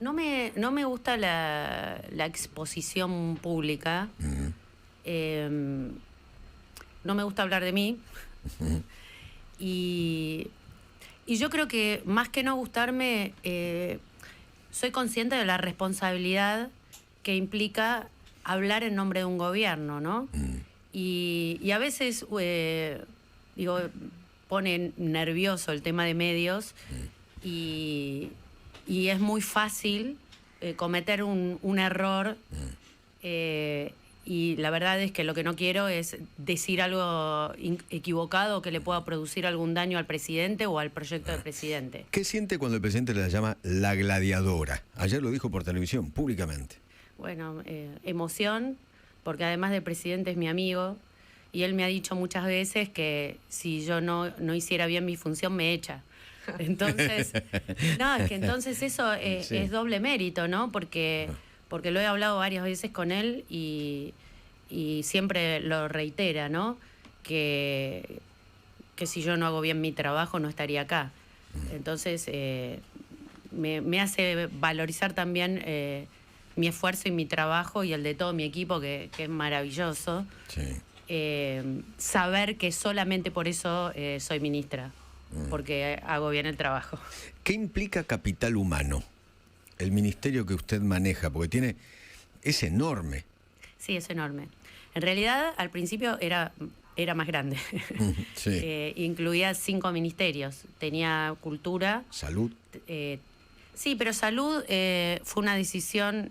No me gusta la exposición pública. No me gusta hablar de mí. Y yo creo que más que no gustarme, soy consciente de la responsabilidad que implica hablar en nombre de un gobierno, ¿no? Y a veces, pone nervioso el tema de medios y es muy fácil cometer un error. Y la verdad es que lo que no quiero es decir algo equivocado que le pueda producir algún daño al presidente o al proyecto del presidente. ¿Qué siente cuando el presidente la llama la gladiadora? Ayer lo dijo por televisión, públicamente. Bueno, emoción, porque además del presidente es mi amigo y él me ha dicho muchas veces que si yo no hiciera bien mi función me echa. Entonces, no, es que entonces eso Sí. es doble mérito, ¿no? Porque lo he hablado varias veces con él y siempre lo reitera, ¿no? Que si yo no hago bien mi trabajo no estaría acá. Entonces, me hace valorizar también mi esfuerzo y mi trabajo y el de todo mi equipo, que es maravilloso. Sí. Saber que solamente por eso soy ministra, porque hago bien el trabajo. ¿Qué implica capital humano? El ministerio que usted maneja, porque es enorme. Sí, es enorme. En realidad, al principio era más grande. Sí. Incluía 5 ministerios. Tenía cultura. Salud. Sí, pero salud fue una decisión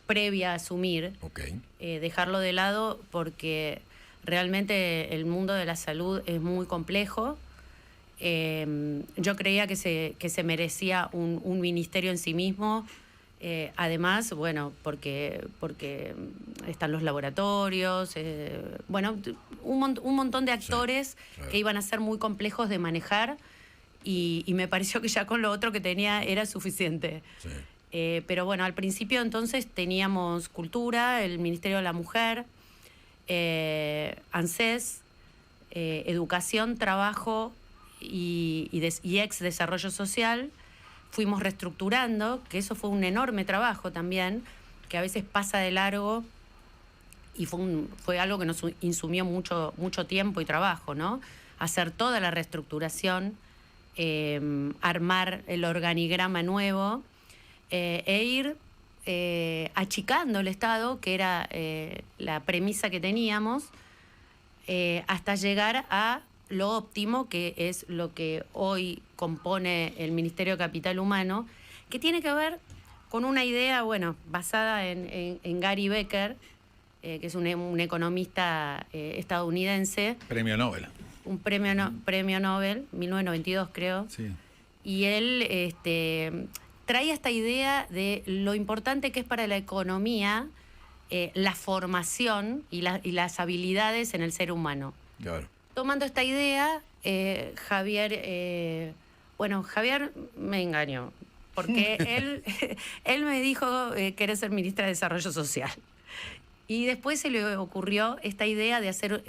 previa a asumir. Okay. Dejarlo de lado porque realmente el mundo de la salud es muy complejo. Yo creía que se merecía un ministerio en sí mismo. Además, bueno, porque están los laboratorios, bueno, un montón de actores, sí, claro, que iban a ser muy complejos de manejar y me pareció que ya con lo otro que tenía era suficiente. Sí. Pero bueno, al principio entonces teníamos cultura, el Ministerio de la Mujer, ANSES, educación, trabajo y ex desarrollo social. Fuimos reestructurando, que eso fue un enorme trabajo también, que a veces pasa de largo y fue algo que nos insumió mucho tiempo y trabajo, ¿no? Hacer toda la reestructuración, armar el organigrama nuevo e ir achicando el Estado, que era la premisa que teníamos, hasta llegar a lo óptimo, que es lo que hoy compone el Ministerio de Capital Humano, que tiene que ver con una idea, bueno, basada en Gary Becker, que es un economista estadounidense. Premio Nobel. Un premio Nobel, 1992 creo. Sí. Y él traía esta idea de lo importante que es para la economía la formación y las habilidades en el ser humano. Claro. Tomando esta idea, Javier me engañó, porque él me dijo que era ser ministra de Desarrollo Social. Y después se le ocurrió esta idea de hacer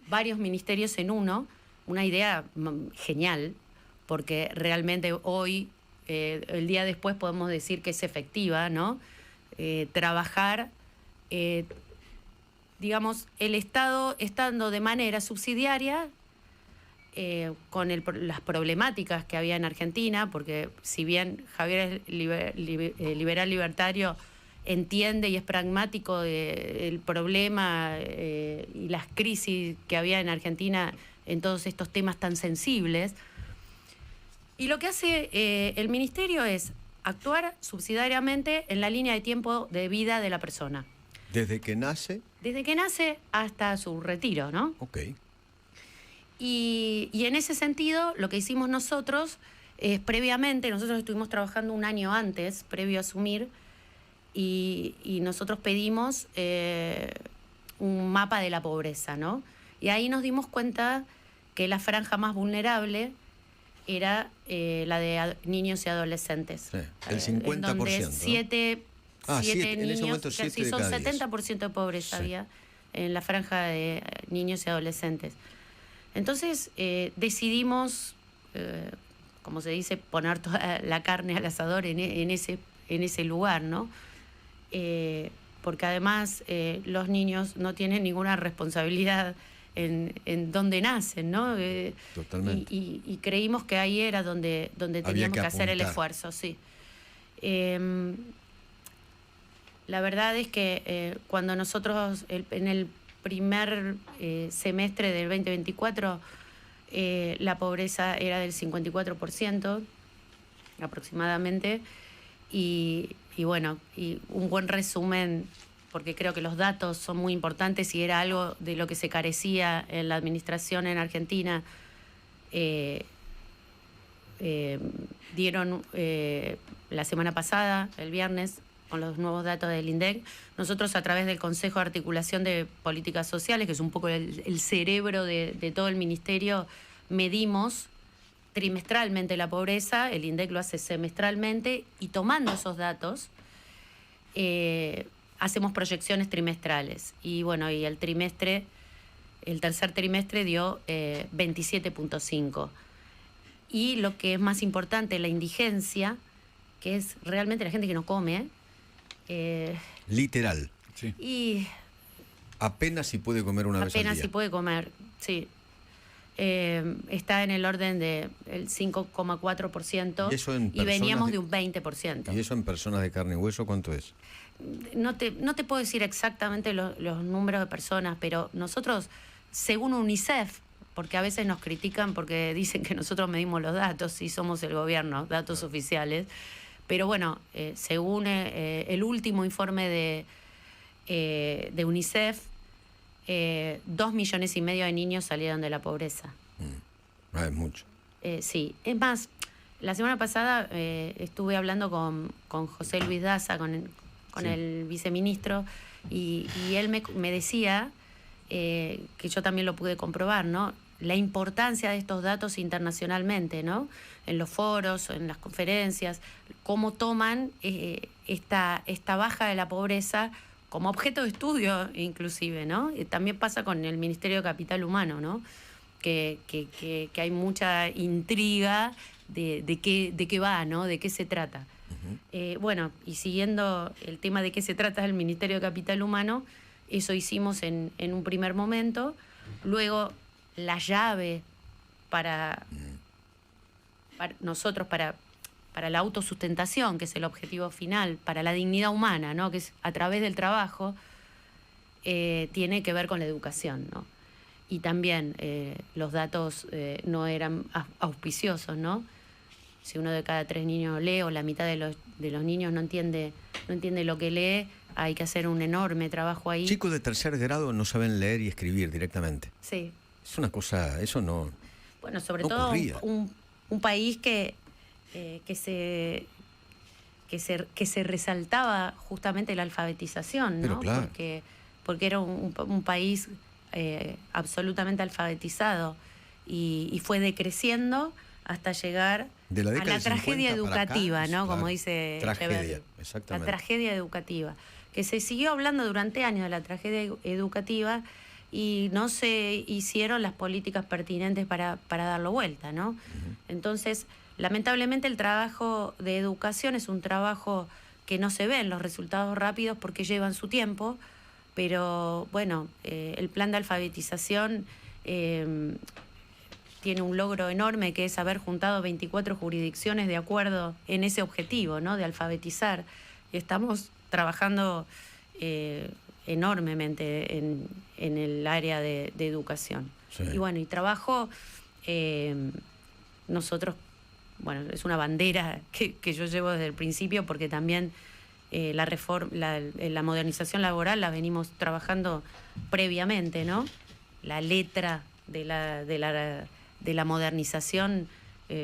varios ministerios en uno, una idea genial, porque realmente hoy, el día después, podemos decir que es efectiva, ¿no? Trabajar... digamos, el Estado estando de manera subsidiaria con las problemáticas que había en Argentina, porque si bien Javier es liberal libertario, entiende y es pragmático del problema y las crisis que había en Argentina en todos estos temas tan sensibles. Y lo que hace el ministerio es actuar subsidiariamente en la línea de tiempo de vida de la persona. ¿Desde que nace? Desde que nace hasta su retiro, ¿no? Ok. Y en ese sentido, lo que hicimos nosotros es previamente, nosotros estuvimos trabajando un año antes, previo a asumir, y nosotros pedimos un mapa de la pobreza, ¿no? Y ahí nos dimos cuenta que la franja más vulnerable era la de niños y adolescentes. Sí, el 50%. En donde 7 en niños, ese momento, o sea, 7 de son cada 10. 70% de pobreza Sí. había en la franja de niños y adolescentes. Entonces decidimos como se dice, poner toda la carne al asador en ese lugar, ¿no? Porque además los niños no tienen ninguna responsabilidad en dónde nacen, ¿no? Totalmente. Y creímos que ahí era donde teníamos que hacer el esfuerzo, sí. La verdad es que cuando nosotros, en el primer semestre del 2024, la pobreza era del 54% aproximadamente, y bueno, y un buen resumen, porque creo que los datos son muy importantes y era algo de lo que se carecía en la administración en Argentina. Dieron la semana pasada, el viernes, con los nuevos datos del INDEC. Nosotros, a través del Consejo de Articulación de Políticas Sociales, que es un poco el cerebro de todo el ministerio, medimos trimestralmente la pobreza. El INDEC lo hace semestralmente, y tomando esos datos hacemos proyecciones trimestrales. Y bueno, y el tercer trimestre dio 27.5. Y lo que es más importante, la indigencia, que es realmente la gente que no come. Literal. Sí. Y apenas si puede comer una vez al día. Apenas si puede comer, sí. Está en el orden del 5,4%. ¿Y eso en y veníamos personas de un 20%. ¿Y eso en personas de carne y hueso cuánto es? No te puedo decir exactamente los números de personas, pero nosotros, según UNICEF, porque a veces nos critican porque dicen que nosotros medimos los datos y somos el gobierno, datos oficiales, pero bueno, según el último informe de UNICEF, 2,5 millones de niños salieron de la pobreza. Es mucho. Sí, es más, la semana pasada estuve hablando con José Luis Daza, con Sí. el viceministro, y él me decía, que yo también lo pude comprobar, ¿no? La importancia de estos datos internacionalmente, ¿no? En los foros, en las conferencias, cómo toman esta baja de la pobreza como objeto de estudio, inclusive, ¿no? También pasa con el Ministerio de Capital Humano, ¿no? Que hay mucha intriga de qué va, ¿no? De qué se trata. Bueno, y siguiendo el tema de qué se trata el Ministerio de Capital Humano, eso hicimos en un primer momento. Luego, la llave para nosotros, para la autosustentación, que es el objetivo final, para la dignidad humana, ¿no? Que es a través del trabajo, tiene que ver con la educación, ¿no? Y también los datos no eran auspiciosos, ¿no? Si uno de cada 3 niños lee, o la mitad de los niños no entiende lo que lee, hay que hacer un enorme trabajo ahí. Chicos de tercer grado no saben leer y escribir directamente. Sí. Es una cosa, eso no. Bueno, sobre no todo ocurría. un país que se resaltaba justamente la alfabetización, ¿no? Pero claro. Porque era un país absolutamente alfabetizado, y fue decreciendo hasta llegar De la a década la del tragedia 50 para acá, educativa, ¿no? claro. Como dice Tragedia, Echeverri. exactamente. La tragedia educativa, que se siguió hablando durante años de la tragedia educativa, y no se hicieron las políticas pertinentes para darlo vuelta, ¿no? Entonces, lamentablemente, el trabajo de educación es un trabajo que no se ven los resultados rápidos porque llevan su tiempo, pero bueno, el plan de alfabetización tiene un logro enorme, que es haber juntado 24 jurisdicciones de acuerdo en ese objetivo, ¿no? De alfabetizar. Y estamos trabajando enormemente en el área de educación. Sí. Y bueno, y trabajo, nosotros, bueno, es una bandera que yo llevo desde el principio, porque también la modernización laboral la venimos trabajando previamente, ¿no? La letra de la modernización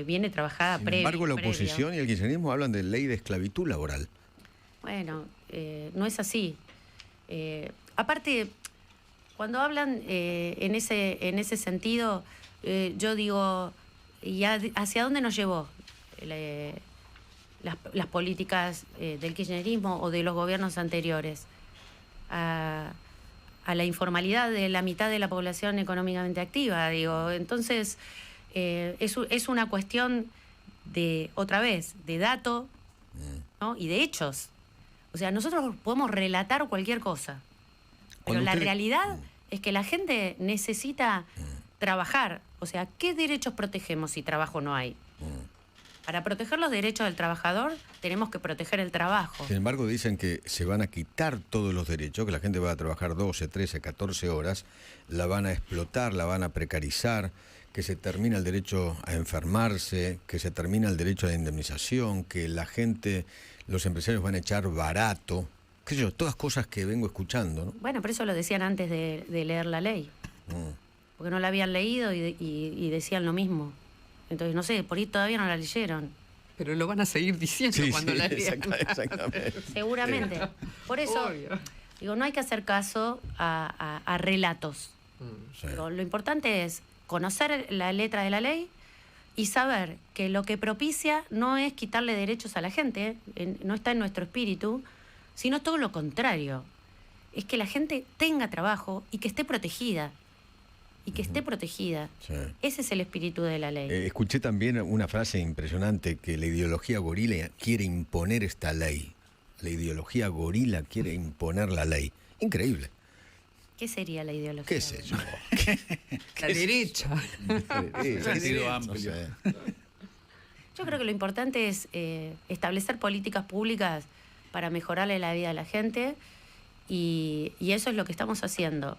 viene trabajada Sin embargo, la oposición y el kirchnerismo hablan de ley de esclavitud laboral. Bueno, no es así. Aparte, cuando hablan en ese sentido, yo digo, ¿y hacia dónde nos llevó las políticas del kirchnerismo o de los gobiernos anteriores? A la informalidad de la mitad de la población económicamente activa, digo. Entonces, es una cuestión otra vez, de dato, ¿no? Y de hechos. O sea, nosotros podemos relatar cualquier cosa, pero la realidad es que la gente necesita trabajar. O sea, ¿qué derechos protegemos si trabajo no hay? Para proteger los derechos del trabajador, tenemos que proteger el trabajo. Sin embargo, dicen que se van a quitar todos los derechos, que la gente va a trabajar 12, 13, 14 horas, la van a explotar, la van a precarizar, que se termina el derecho a enfermarse, que se termina el derecho a la indemnización, que la gente, los empresarios van a echar barato, qué sé yo, todas cosas que vengo escuchando, ¿no? Bueno, por eso lo decían antes de leer la ley. Porque no la habían leído y decían lo mismo. Entonces, no sé, por ahí todavía no la leyeron. Pero lo van a seguir diciendo cuando la lean. Exactamente. Seguramente. Por eso, digo, no hay que hacer caso a relatos. Sí. Digo, lo importante es conocer la letra de la ley y saber que lo que propicia no es quitarle derechos a la gente, no está en nuestro espíritu, sino todo lo contrario. Es que la gente tenga trabajo y que esté protegida. Y que esté protegida. Sí. Ese es el espíritu de la ley. Escuché también una frase impresionante, que la ideología gorila quiere imponer esta ley. La ideología gorila quiere imponer la ley. Increíble. ¿Qué sería la ideología? ¿Qué sé yo? La derecha. Sentido amplio. No sé. Yo creo que lo importante es establecer políticas públicas para mejorarle la vida a la gente y eso es lo que estamos haciendo.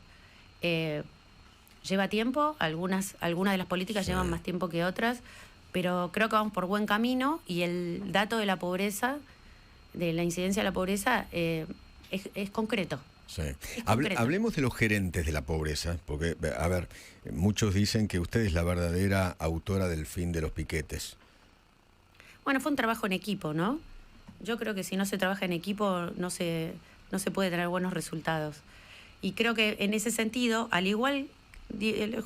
Lleva tiempo, algunas de las políticas llevan más tiempo que otras, pero creo que vamos por buen camino y el dato de la pobreza, de la incidencia de la pobreza, es concreto. Sí. Es concreto. Hablemos de los gerentes de la pobreza, porque, a ver, muchos dicen que usted es la verdadera autora del fin de los piquetes. Bueno, fue un trabajo en equipo, ¿no? Yo creo que si no se trabaja en equipo no se puede tener buenos resultados. Y creo que en ese sentido, al igual,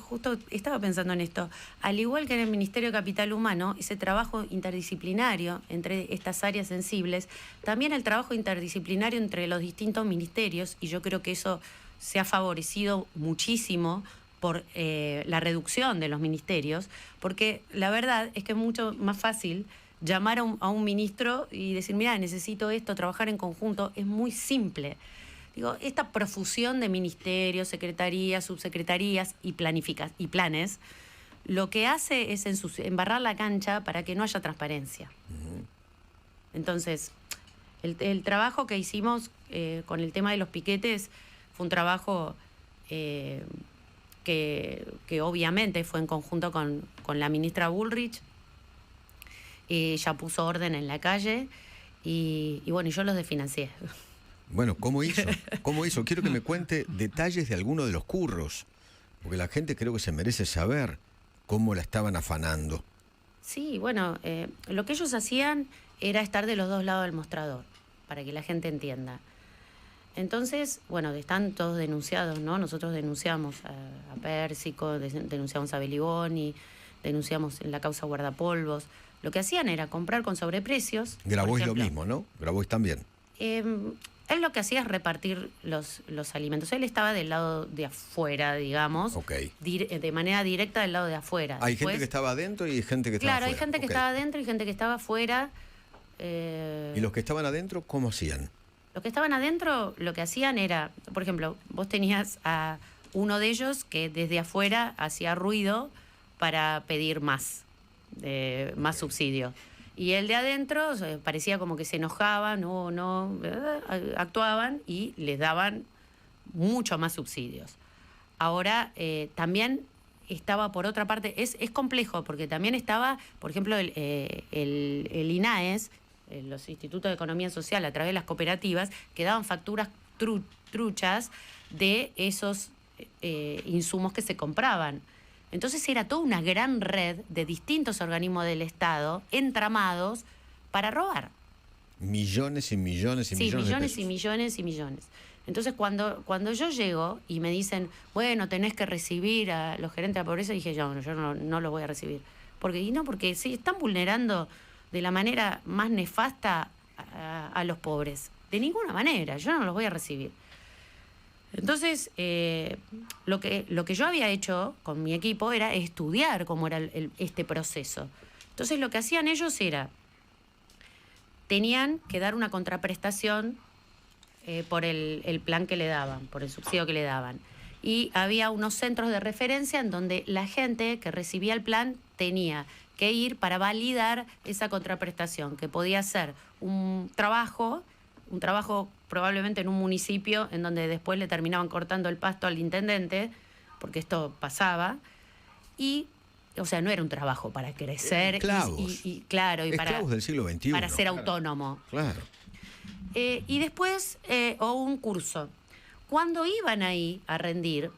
justo estaba pensando en esto, al igual que en el Ministerio de Capital Humano, ese trabajo interdisciplinario entre estas áreas sensibles, también el trabajo interdisciplinario entre los distintos ministerios, y yo creo que eso se ha favorecido muchísimo por la reducción de los ministerios, porque la verdad es que es mucho más fácil llamar a un ministro y decir, mira, necesito esto, trabajar en conjunto, es muy simple. Digo, esta profusión de ministerios, secretarías, subsecretarías y planes, lo que hace es embarrar la cancha para que no haya transparencia. Entonces, el trabajo que hicimos con el tema de los piquetes fue un trabajo que obviamente fue en conjunto con la ministra Bullrich. Ella puso orden en la calle y bueno, yo los desfinancié. Bueno, ¿cómo hizo? ¿Cómo hizo? Quiero que me cuente detalles de alguno de los curros, porque la gente creo que se merece saber cómo la estaban afanando. Sí, bueno, lo que ellos hacían era estar de los dos lados del mostrador, para que la gente entienda. Entonces, bueno, están todos denunciados, ¿no? Nosotros denunciamos a Pérsico, denunciamos a Beliboni, denunciamos en la causa guardapolvos. Lo que hacían era comprar con sobreprecios. Grabois lo mismo, ¿no? Grabois también. Él lo que hacía es repartir los alimentos. Él estaba del lado de afuera, digamos, de manera directa del lado de afuera. Hay gente que estaba adentro y gente que estaba afuera. Claro, hay gente que estaba adentro y gente que estaba afuera. ¿Y los que estaban adentro, cómo hacían? Los que estaban adentro, lo que hacían era, por ejemplo, vos tenías a uno de ellos que desde afuera hacía ruido para pedir más subsidio. Y el de adentro parecía como que se enojaban, actuaban y les daban mucho más subsidios. Ahora, también estaba por otra parte, es complejo, porque también estaba, por ejemplo, el INAES, los Institutos de Economía Social, a través de las cooperativas, que daban facturas truchas de esos insumos que se compraban. Entonces era toda una gran red de distintos organismos del Estado entramados para robar. Millones y millones y millones de pesos. Sí, millones y millones y millones. Entonces cuando yo llego y me dicen, bueno, tenés que recibir a los gerentes de la pobreza, dije yo no los voy a recibir. Porque sí, están vulnerando de la manera más nefasta a los pobres. De ninguna manera, yo no los voy a recibir. Entonces, lo que yo había hecho con mi equipo era estudiar cómo era este proceso. Entonces lo que hacían ellos era, tenían que dar una contraprestación por el plan que le daban, por el subsidio que le daban. Y había unos centros de referencia en donde la gente que recibía el plan tenía que ir para validar esa contraprestación, que podía ser un trabajo probablemente en un municipio en donde después le terminaban cortando el pasto al intendente, porque esto pasaba, y, o sea, no era un trabajo para crecer claro, y esclavos del siglo XXI. Para ser autónomo. Claro. Y después, o un curso. Cuando iban ahí a rendir,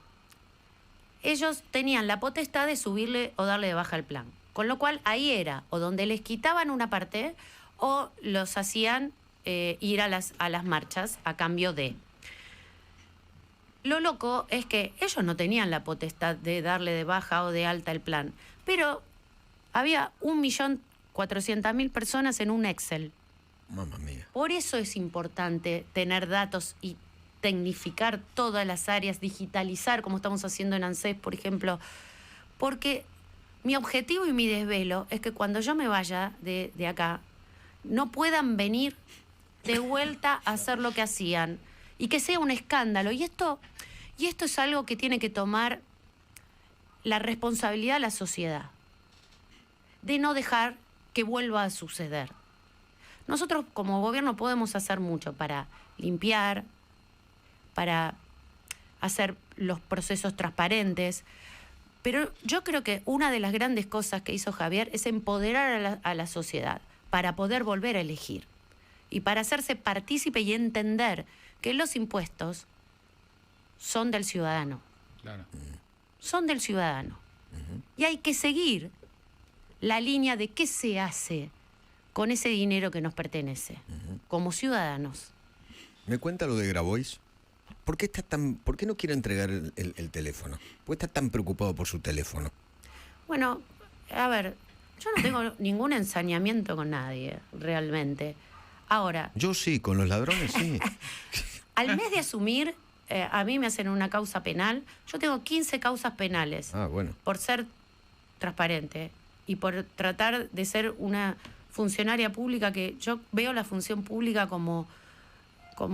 ellos tenían la potestad de subirle o darle de baja el plan. Con lo cual, ahí era o donde les quitaban una parte o los hacían ir a las marchas a cambio de. Lo loco es que ellos no tenían la potestad de darle de baja o de alta el plan, pero había 1.400.000 personas en un Excel. Mamma mía. Por eso es importante tener datos y tecnificar todas las áreas, digitalizar como estamos haciendo en ANSES, por ejemplo, porque mi objetivo y mi desvelo es que cuando yo me vaya de acá, no puedan venir de vuelta a hacer lo que hacían y que sea un escándalo. Y esto es algo que tiene que tomar la responsabilidad de la sociedad, de no dejar que vuelva a suceder. Nosotros como gobierno podemos hacer mucho para limpiar, para hacer los procesos transparentes, pero yo creo que una de las grandes cosas que hizo Javier es empoderar a la sociedad para poder volver a elegir y para hacerse partícipe y entender que los impuestos son del ciudadano. Claro. Son del ciudadano. Y hay que seguir la línea de qué se hace con ese dinero que nos pertenece, como ciudadanos. ¿Me cuenta lo de Grabois? ¿Por qué no quiere entregar el teléfono? ¿Por qué está tan preocupado por su teléfono? Bueno, a ver, yo no tengo ningún ensañamiento con nadie, realmente. Ahora... Yo sí, con los ladrones sí. Al mes de asumir, a mí me hacen una causa penal. Yo tengo 15 causas penales. Bueno. Por ser transparente y por tratar de ser una funcionaria pública, que yo veo la función pública como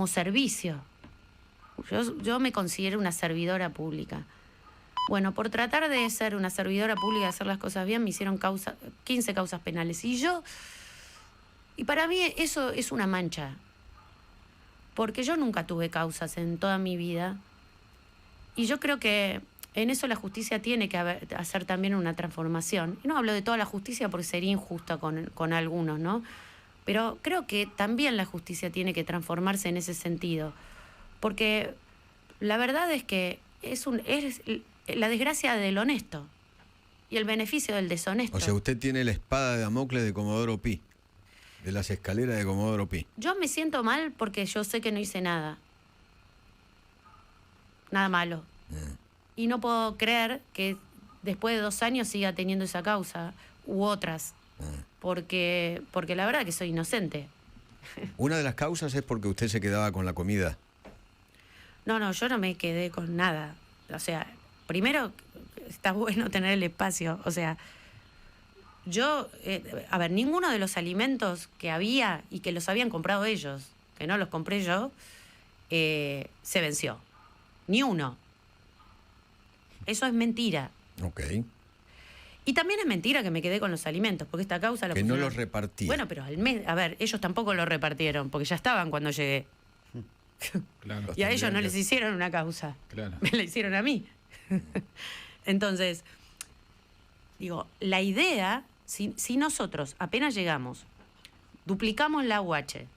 servicio. Yo me considero una servidora pública. Bueno, por tratar de ser una servidora pública y hacer las cosas bien, me hicieron 15 causas penales. Y para mí eso es una mancha. Porque yo nunca tuve causas en toda mi vida. Y yo creo que en eso la justicia tiene que hacer también una transformación. Y no hablo de toda la justicia porque sería injusta con algunos, ¿no? Pero creo que también la justicia tiene que transformarse en ese sentido. Porque la verdad es que es la desgracia del honesto y el beneficio del deshonesto. O sea, usted tiene la espada de Damocles de Comodoro Pi, de las escaleras de Comodoro Pi. Yo me siento mal porque yo sé que no hice nada. Nada malo. Y no puedo creer que después de 2 años siga teniendo esa causa u otras. Porque la verdad que soy inocente. Una de las causas es porque usted se quedaba con la comida. No, yo no me quedé con nada. O sea, primero está bueno tener el espacio. O sea, yo, ninguno de los alimentos que había y que los habían comprado ellos, que no los compré yo, se venció. Ni uno. Eso es mentira. Ok. Y también es mentira que me quedé con los alimentos, porque esta causa la que pusieron... no los repartía. Bueno, pero al mes, ellos tampoco lo repartieron, porque ya estaban cuando llegué. Claro. Y a ellos no les hicieron una causa. Claro. Me la hicieron a mí. Entonces, digo, la idea, si nosotros apenas llegamos, duplicamos la UH,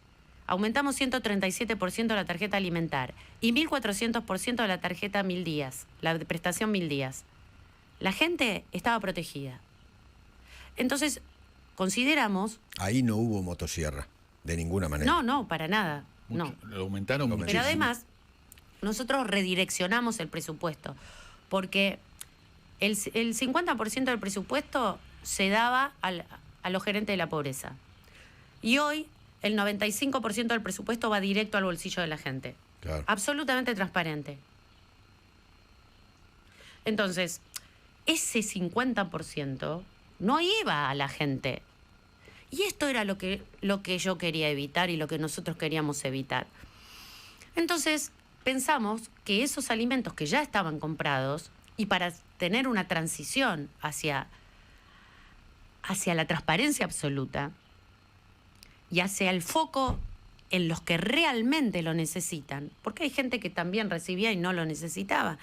aumentamos 137% la tarjeta alimentar y 1.400% la tarjeta 1000 días, la prestación 1000 días, la gente estaba protegida. Entonces, consideramos... Ahí no hubo motosierra, de ninguna manera. No, para nada. Mucho, No. Lo aumentaron muchísimo. Pero además, nosotros redireccionamos el presupuesto, porque el 50% del presupuesto se daba a los gerentes de la pobreza. Y hoy, el 95% del presupuesto va directo al bolsillo de la gente. Claro. Absolutamente transparente. Entonces, ese 50% no iba a la gente. Y esto era lo que yo quería evitar y lo que nosotros queríamos evitar. Entonces pensamos que esos alimentos que ya estaban comprados, y para tener una transición hacia la transparencia absoluta y hacia el foco en los que realmente lo necesitan, porque hay gente que también recibía y no lo necesitaba.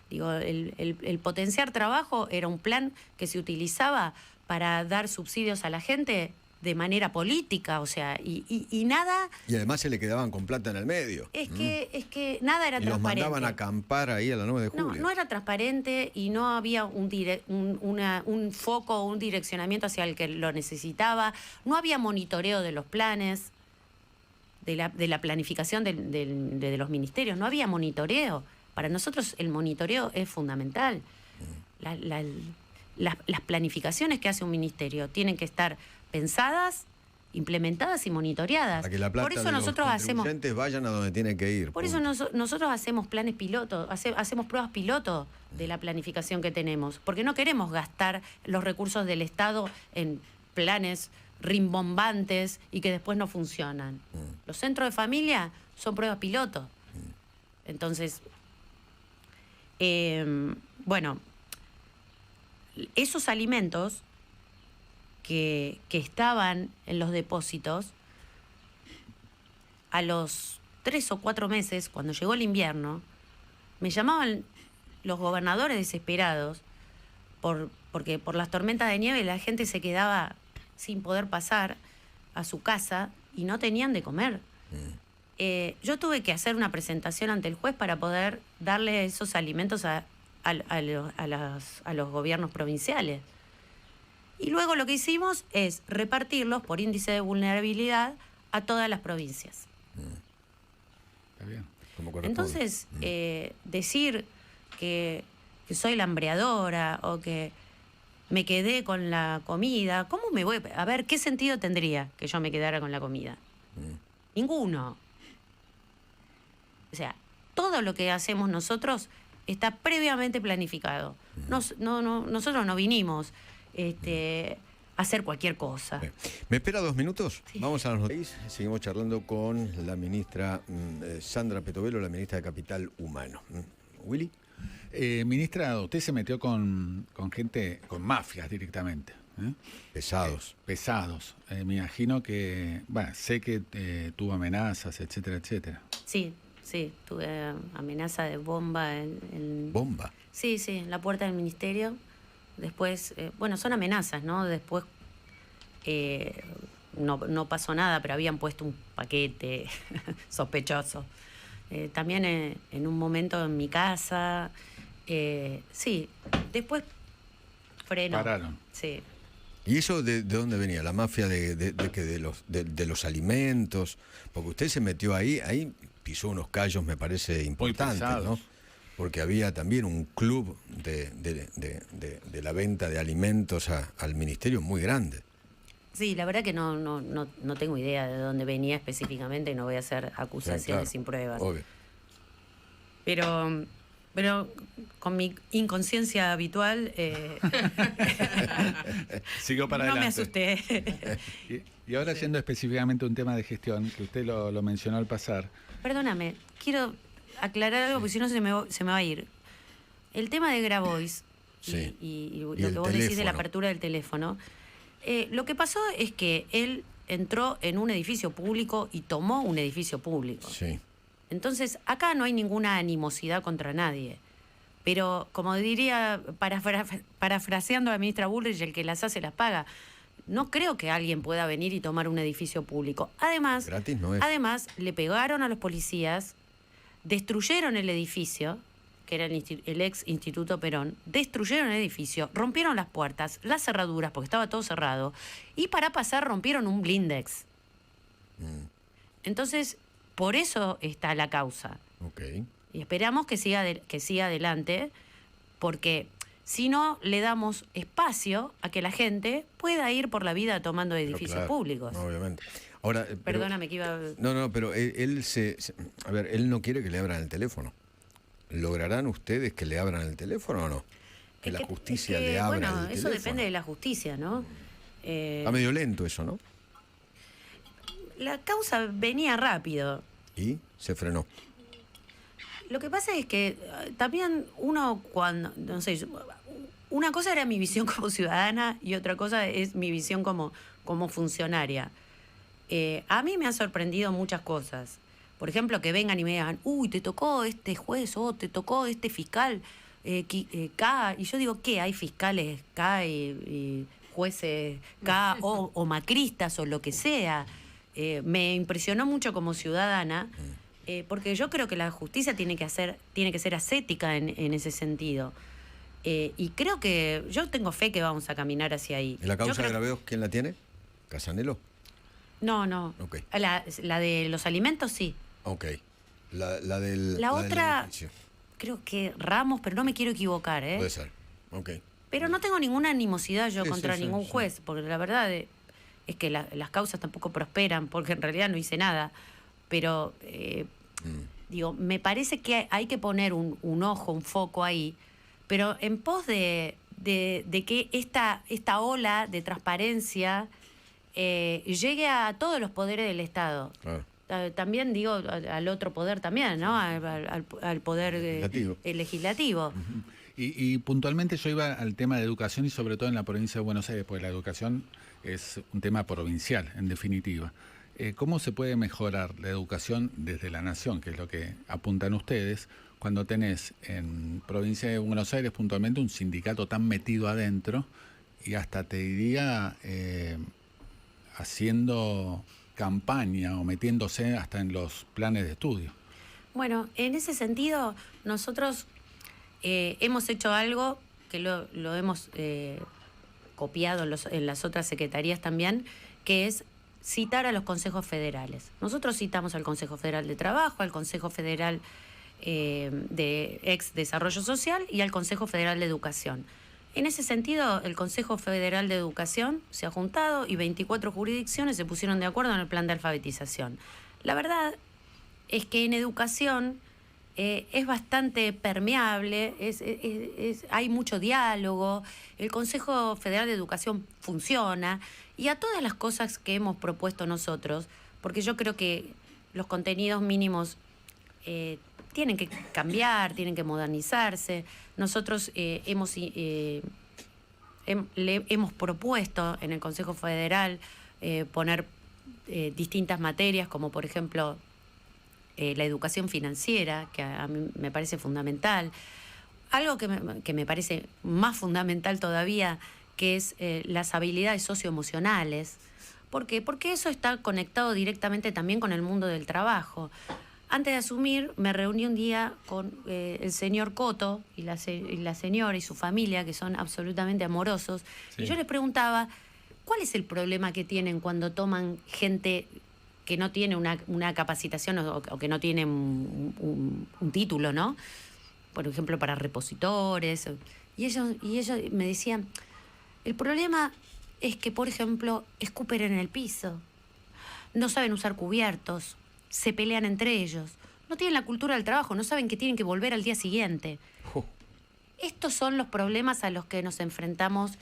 Digo, el potenciar trabajo era un plan que se utilizaba para dar subsidios a la gente de manera política, o sea, y nada... Y además se le quedaban con plata en el medio. Es que nada era y los transparente. mandaban a acampar ahí a la 9 de julio. No era transparente y no había un foco, un direccionamiento hacia el que lo necesitaba. No había monitoreo de los planes, de la planificación de los ministerios. No había monitoreo. Para nosotros el monitoreo es fundamental. Las planificaciones que hace un ministerio tienen que estar pensadas, implementadas y monitoreadas. Para que la plata por eso de nosotros los hacemos... contribuyentes vayan a donde tienen que ir. Por eso nosotros hacemos planes piloto, hacemos pruebas piloto de la planificación que tenemos, porque no queremos gastar los recursos del Estado en planes rimbombantes y que después no funcionan. Los centros de familia son pruebas piloto. Entonces, bueno, esos alimentos que estaban en los depósitos, a los 3 o 4 meses, cuando llegó el invierno, me llamaban los gobernadores desesperados porque por las tormentas de nieve la gente se quedaba sin poder pasar a su casa y no tenían de comer. Yo tuve que hacer una presentación ante el juez para poder darle esos alimentos a los gobiernos provinciales. Y luego lo que hicimos es repartirlos por índice de vulnerabilidad a todas las provincias. Está bien. Como corresponde. Entonces, decir que soy la hambreadora o que me quedé con la comida, ¿cómo me voy? A ver, ¿qué sentido tendría que yo me quedara con la comida? Ninguno. O sea, todo lo que hacemos nosotros está previamente planificado. Nosotros no vinimos a hacer cualquier cosa. Bien. ¿Me espera 2 minutos? Sí. Vamos a las noticias. Seguimos charlando con la ministra Sandra Petovelo, la ministra de Capital Humano. ¿Willy? Ministra, usted se metió con gente, con mafias directamente. Pesados. Pesados. Me imagino que, bueno, sé que tuvo amenazas, etcétera, etcétera. Sí, tuve amenaza de bomba ¿Bomba? Sí, en la puerta del ministerio. Después, bueno, son amenazas, ¿no? Después no pasó nada, pero habían puesto un paquete sospechoso. También en un momento en mi casa. Sí, después frenó. Pararon. Sí. ¿Y eso de dónde venía? ¿La mafia de los alimentos? Porque usted se metió ahí pisó unos callos, me parece importantes, ¿no? Porque había también un club de la venta de alimentos al ministerio muy grande. Sí, la verdad que no tengo idea de dónde venía específicamente y no voy a hacer acusaciones claro, sin pruebas. Obvio. Pero con mi inconsciencia habitual Siguió para no me adelante. asusté. Y ahora yendo específicamente a un tema de gestión, que usted lo mencionó al pasar. Perdóname, quiero aclarar algo porque si no se me va a ir. El tema de Grabois Sí. y lo Y que el vos decís de la teléfono. apertura del teléfono, lo que pasó es que él entró en un edificio público y tomó un edificio público. Sí. Entonces, acá no hay ninguna animosidad contra nadie. Pero, como diría, parafraseando a la ministra Bullrich, el que las hace las paga. No creo que alguien pueda venir y tomar un edificio público. Además, Gratis no es. Además, le pegaron a los policías, destruyeron el edificio, que era el ex Instituto Perón, destruyeron el edificio, rompieron las puertas, las cerraduras, porque estaba todo cerrado, y para pasar rompieron un blindex. Entonces, por eso está la causa. Ok. Y esperamos que siga adelante, porque si no, le damos espacio a que la gente pueda ir por la vida tomando edificios Claro, públicos. Obviamente. Ahora, Perdóname que iba... No, pero él a ver, él no quiere que le abran el teléfono. ¿Lograrán ustedes que le abran el teléfono o no? Que Es la que- justicia es que, le abra bueno, el eso teléfono. depende de la justicia, ¿no? Está medio lento eso, ¿no? La causa venía rápido. Y se frenó. Lo que pasa es que también uno cuando, no sé, una cosa era mi visión como ciudadana y otra cosa es mi visión como funcionaria. A mí me han sorprendido muchas cosas. Por ejemplo, que vengan y me digan, uy, te tocó este juez o te tocó este fiscal K. Y yo digo, ¿qué? ¿Hay fiscales K y jueces K o macristas o lo que sea? Me impresionó mucho como ciudadana. Porque yo creo que la justicia tiene que ser ascética en ese sentido. Y creo que yo tengo fe que vamos a caminar hacia ahí. ¿Y la Yo causa creo- de Graveos quién la tiene? ¿Casanelo? No. Ok. La de los alimentos sí. Ok. La del La del otra, edificio. creo que Ramos, pero no me quiero equivocar, ¿eh? Puede ser. Ok. Pero no tengo ninguna animosidad yo Sí, contra sí, ningún sí. juez, porque la verdad es que las causas tampoco prosperan, porque en realidad no hice nada. Pero, digo, me parece que hay que poner un ojo, un foco ahí, pero en pos de que esta ola de transparencia llegue a todos los poderes del Estado. Claro. También digo al otro poder también, ¿no? Al poder Legislativo. legislativo. Y puntualmente yo iba al tema de educación y sobre todo en la provincia de Buenos Aires, porque la educación es un tema provincial, en definitiva. ¿Cómo se puede mejorar la educación desde la nación, que es lo que apuntan ustedes, cuando tenés en provincia de Buenos Aires puntualmente un sindicato tan metido adentro y hasta te diría haciendo campaña o metiéndose hasta en los planes de estudio? Bueno, en ese sentido, nosotros hemos hecho algo que lo hemos copiado en las otras secretarías también, que es citar a los consejos federales. Nosotros citamos al Consejo Federal de Trabajo, al Consejo Federal de Ex Desarrollo Social y al Consejo Federal de Educación. En ese sentido, el Consejo Federal de Educación se ha juntado y 24 jurisdicciones se pusieron de acuerdo en el plan de alfabetización. La verdad es que en educación es bastante permeable, hay mucho diálogo, el Consejo Federal de Educación funciona y a todas las cosas que hemos propuesto nosotros, porque yo creo que los contenidos mínimos tienen que cambiar, tienen que modernizarse. Nosotros hemos propuesto en el Consejo Federal poner distintas materias, como por ejemplo la educación financiera, que a mí me parece fundamental. Algo que me parece más fundamental todavía, que es las habilidades socioemocionales. ¿Por qué? Porque eso está conectado directamente también con el mundo del trabajo. Antes de asumir, me reuní un día con el señor Coto y la señora y su familia, que son absolutamente amorosos. Sí. Y yo les preguntaba, ¿cuál es el problema que tienen cuando toman gente que no tiene una capacitación o que no tiene un título, ¿no? Por ejemplo, para repositores. Y ellos me decían, el problema es que, por ejemplo, escupen en el piso, no saben usar cubiertos, se pelean entre ellos, no tienen la cultura del trabajo, no saben que tienen que volver al día siguiente. Estos son los problemas a los que nos enfrentamos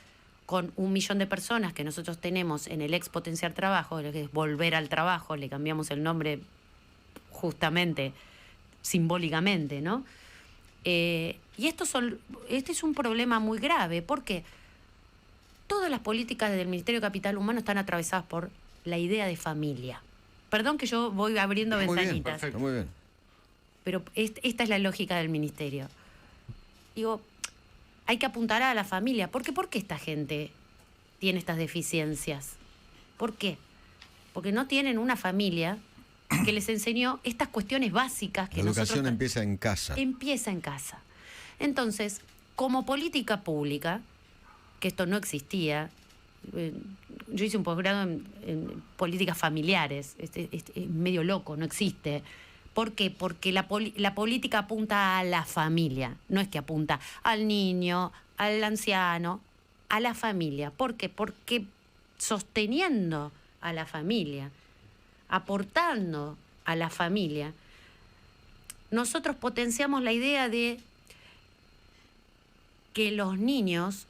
con 1 millón de personas que nosotros tenemos en el ex Potenciar Trabajo, que es volver al trabajo, le cambiamos el nombre justamente, simbólicamente, ¿no? Y este es un problema muy grave, porque todas las políticas del Ministerio de Capital Humano están atravesadas por la idea de familia. Perdón que yo voy abriendo Muy bien, ventanitas, perfecto, muy bien. pero esta es la lógica del ministerio. Digo, hay que apuntar a la familia. ¿Por qué esta gente tiene estas deficiencias? ¿Por qué? Porque no tienen una familia que les enseñó estas cuestiones básicas que La educación nosotros... empieza en casa. Empieza en casa. Entonces, como política pública, que esto no existía, yo hice un posgrado en políticas familiares, es medio loco, no existe. ¿Por qué? Porque la política apunta a la familia, no es que apunta al niño, al anciano, a la familia. ¿Por qué? Porque sosteniendo a la familia, aportando a la familia, nosotros potenciamos la idea de que los niños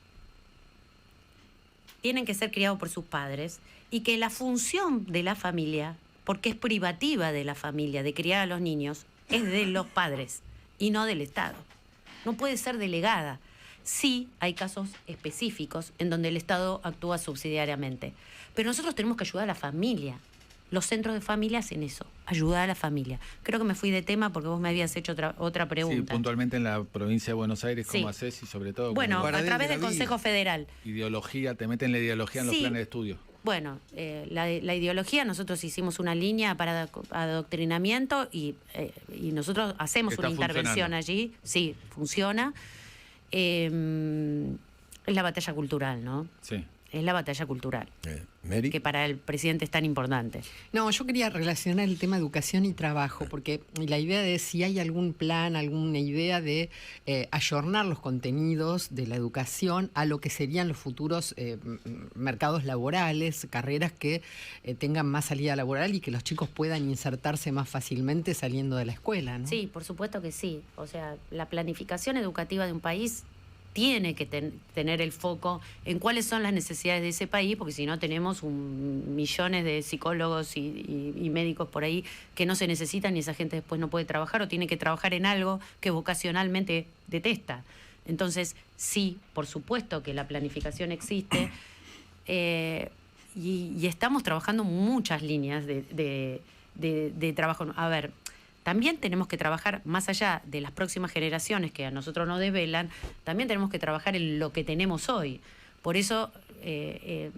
tienen que ser criados por sus padres y que la función de la familia, porque es privativa de la familia, de criar a los niños, es de los padres y no del Estado. No puede ser delegada. Sí, hay casos específicos en donde el Estado actúa subsidiariamente. Pero nosotros tenemos que ayudar a la familia. Los centros de familia hacen eso, ayudar a la familia. Creo que me fui de tema porque vos me habías hecho otra pregunta. Sí, puntualmente en la provincia de Buenos Aires, ¿cómo Sí. haces? Y sobre todo, Bueno, ¿cómo a través del Consejo Federal. ideología, te meten la ideología en los Sí. planes de estudio? Bueno, la ideología, nosotros hicimos una línea para adoctrinamiento y nosotros hacemos Está una intervención funcionando. allí. Sí, funciona. Es la batalla cultural, ¿no? Sí. Es la batalla cultural, Mary. que para el presidente es tan importante. No, yo quería relacionar el tema educación y trabajo, porque la idea de si hay algún plan, alguna idea de ayornar los contenidos de la educación a lo que serían los futuros mercados laborales, carreras que tengan más salida laboral y que los chicos puedan insertarse más fácilmente saliendo de la escuela, ¿no? Sí, por supuesto que sí. O sea, la planificación educativa de un país tiene que tener el foco en cuáles son las necesidades de ese país, porque si no tenemos millones de psicólogos y médicos por ahí que no se necesitan y esa gente después no puede trabajar o tiene que trabajar en algo que vocacionalmente detesta. Entonces, sí, por supuesto que la planificación existe y estamos trabajando muchas líneas de trabajo. A ver, también tenemos que trabajar más allá de las próximas generaciones que a nosotros nos desvelan, también tenemos que trabajar en lo que tenemos hoy. Por eso el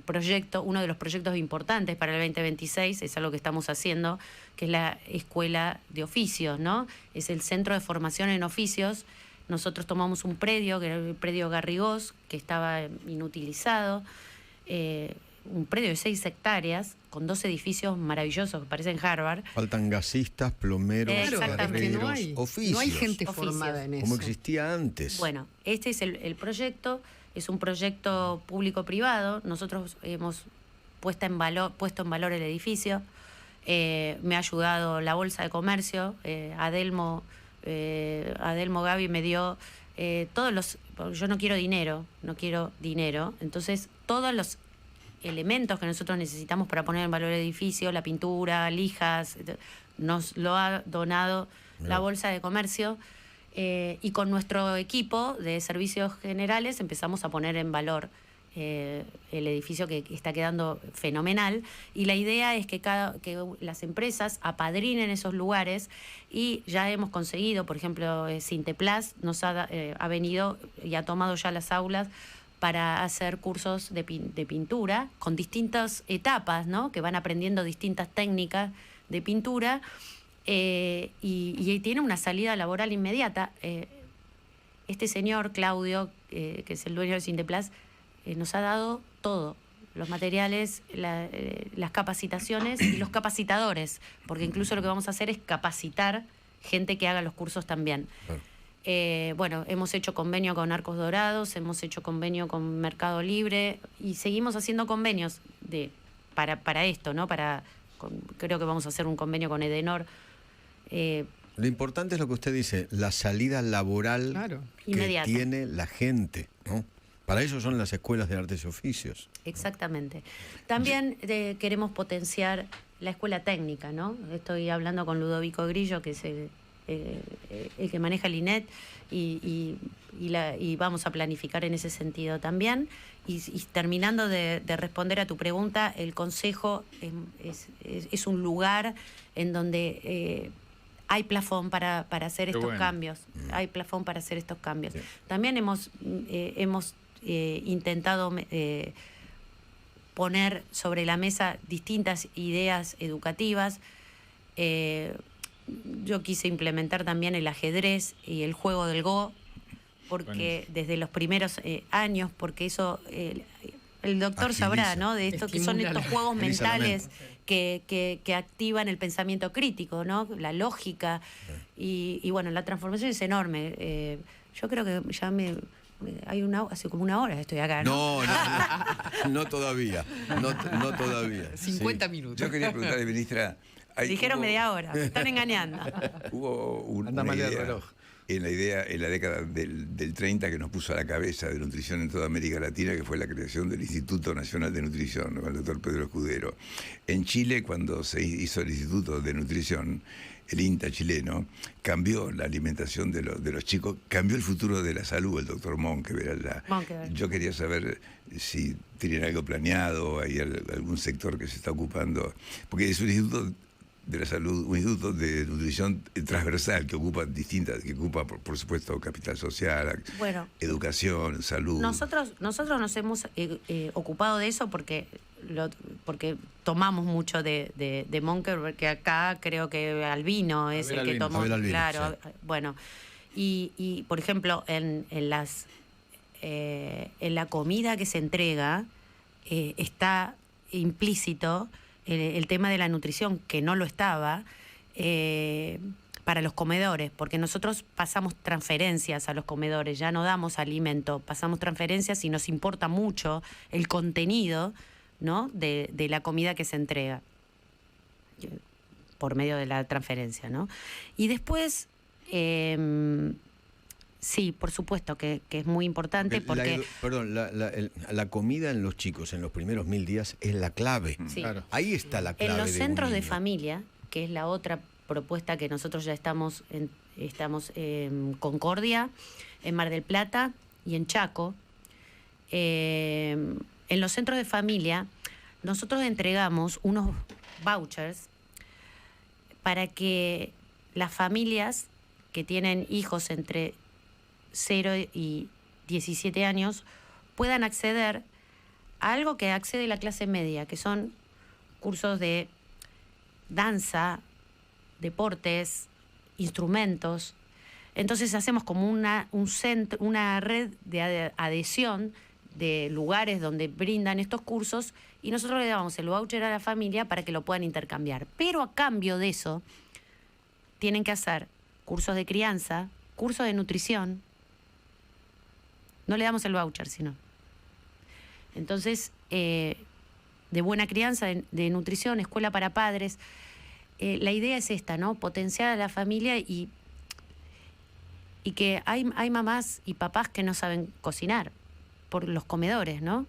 proyecto, uno de los proyectos importantes para el 2026 es algo que estamos haciendo, que es la Escuela de Oficios, ¿no? Es el Centro de Formación en Oficios. Nosotros tomamos un predio, que era el predio Garrigós, que estaba inutilizado, un predio de 6 hectáreas, con 2 edificios maravillosos que parecen Harvard. Faltan gasistas, plomeros, Exactamente. herreros, No hay, oficios, no hay gente Oficios. formada en eso. como existía antes. Bueno, este es el proyecto, es un proyecto público-privado. Nosotros hemos puesto en valor el edificio. Me ha ayudado la Bolsa de Comercio. Adelmo Gavi me dio todos los... Yo no quiero dinero. Entonces, todos los elementos que nosotros necesitamos para poner en valor el edificio, la pintura, lijas, nos lo ha donado la Bolsa de Comercio. Y con nuestro equipo de servicios generales empezamos a poner en valor el edificio, que está quedando fenomenal, y la idea es que las empresas apadrinen esos lugares, y ya hemos conseguido, por ejemplo, Sinteplas nos ha venido y ha tomado ya las aulas para hacer cursos de pintura con distintas etapas, ¿no? Que van aprendiendo distintas técnicas de pintura. Y tiene una salida laboral inmediata. Este señor, Claudio, que es el dueño de Sinteplas, nos ha dado todo, los materiales, las capacitaciones y los capacitadores, porque incluso lo que vamos a hacer es capacitar gente que haga los cursos también. Bueno, hemos hecho convenio con Arcos Dorados, hemos hecho convenio con Mercado Libre y seguimos haciendo convenios para esto, ¿no? Creo que vamos a hacer un convenio con Edenor. Lo importante es lo que usted dice, la salida laboral Claro. que Inmediata. tiene la gente, ¿no? Para eso son las escuelas de artes y oficios. Exactamente. También queremos potenciar la escuela técnica, ¿no? Estoy hablando con Ludovico Grillo, que es el que maneja el INET, y vamos a planificar en ese sentido también. Y terminando de responder a tu pregunta, el Consejo es un lugar en donde hay plafón para hacer estos cambios. Hay plafón para hacer estos cambios. Sí. También hemos intentado poner sobre la mesa distintas ideas educativas. Yo quise implementar también el ajedrez y el juego del Go, porque desde los primeros años, porque eso el doctor sabrá, ¿no? De esto que son estos juegos mentales que activan el pensamiento crítico, ¿no? La lógica. Y bueno, la transformación es enorme. Yo creo que ya hace como una hora estoy acá, ¿no? No todavía. No todavía. 50 minutos. Yo quería preguntarle, ministra. Dijeron media hora, me están engañando. Hubo Anda una mal el idea. reloj. en la idea, en la década del 30, que nos puso a la cabeza de nutrición en toda América Latina, que fue la creación del Instituto Nacional de Nutrición, con el doctor Pedro Escudero. En Chile, cuando se hizo el Instituto de Nutrición, el INTA chileno, cambió la alimentación de los chicos, cambió el futuro de la salud, el doctor Monkever. Yo quería saber si tienen algo planeado, hay algún sector que se está ocupando, porque es un instituto de la salud, un instituto de nutrición transversal que ocupa por supuesto capital social, educación, salud. Nosotros nos hemos ocupado de eso porque tomamos mucho de Monker, porque acá creo que Albino es el que tomó, Albino, claro, sí. Bueno, y por ejemplo en la comida que se entrega está implícito el tema de la nutrición, que no lo estaba, para los comedores, porque nosotros pasamos transferencias a los comedores, ya no damos alimento, pasamos transferencias y nos importa mucho el contenido, ¿no?, de la comida que se entrega por medio de la transferencia, ¿no? Y después, sí, por supuesto que es muy importante porque... La comida en los chicos en los primeros 1000 días es la clave. Sí. Claro. Ahí está la clave. En los centros de niño. familia, que es la otra propuesta que nosotros ya estamos en Concordia, en Mar del Plata y en Chaco. En los centros de familia nosotros entregamos unos vouchers para que las familias que tienen hijos entre 0 y 17 años puedan acceder a algo que accede la clase media, que son cursos de danza, deportes, instrumentos. Entonces hacemos como una red de adhesión de lugares donde brindan estos cursos y nosotros le damos el voucher a la familia para que lo puedan intercambiar. Pero a cambio de eso tienen que hacer cursos de crianza, cursos de nutrición. No le damos el voucher, sino. Entonces, de buena crianza, de nutrición, escuela para padres. La idea es esta, ¿no? Potenciar a la familia y que hay mamás y papás que no saben cocinar por los comedores, ¿no?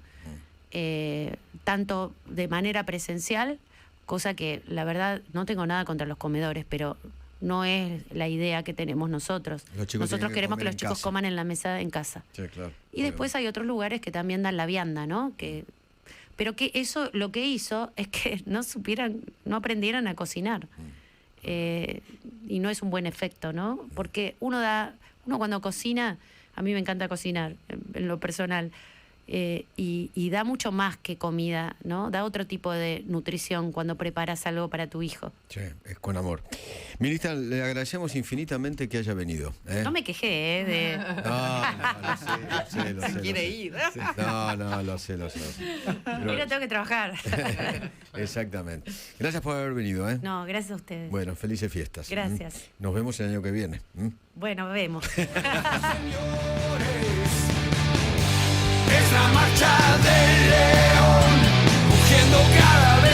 Tanto de manera presencial, cosa que la verdad no tengo nada contra los comedores, pero no es la idea que tenemos nosotros. Nosotros queremos que los chicos coman en la mesa en casa. Sí, claro. Y después hay otros lugares que también dan la vianda, ¿no? Pero que eso lo que hizo es que no aprendieran a cocinar. Y no es un buen efecto, ¿no? Porque uno cuando cocina, a mí me encanta cocinar, en lo personal, y da mucho más que comida, ¿no? Da otro tipo de nutrición cuando preparas algo para tu hijo. Sí, es con amor. Ministra, le agradecemos infinitamente que haya venido. No me quejé, No, lo sé. Se quiere ir. Sí. No, lo sé. Pero tengo que trabajar. Exactamente. Gracias por haber venido, ¿eh? No, gracias a ustedes. Bueno, felices fiestas. Gracias. Nos vemos el año que viene. Bueno, vemos. Es la marcha del león, rugiendo cada vez.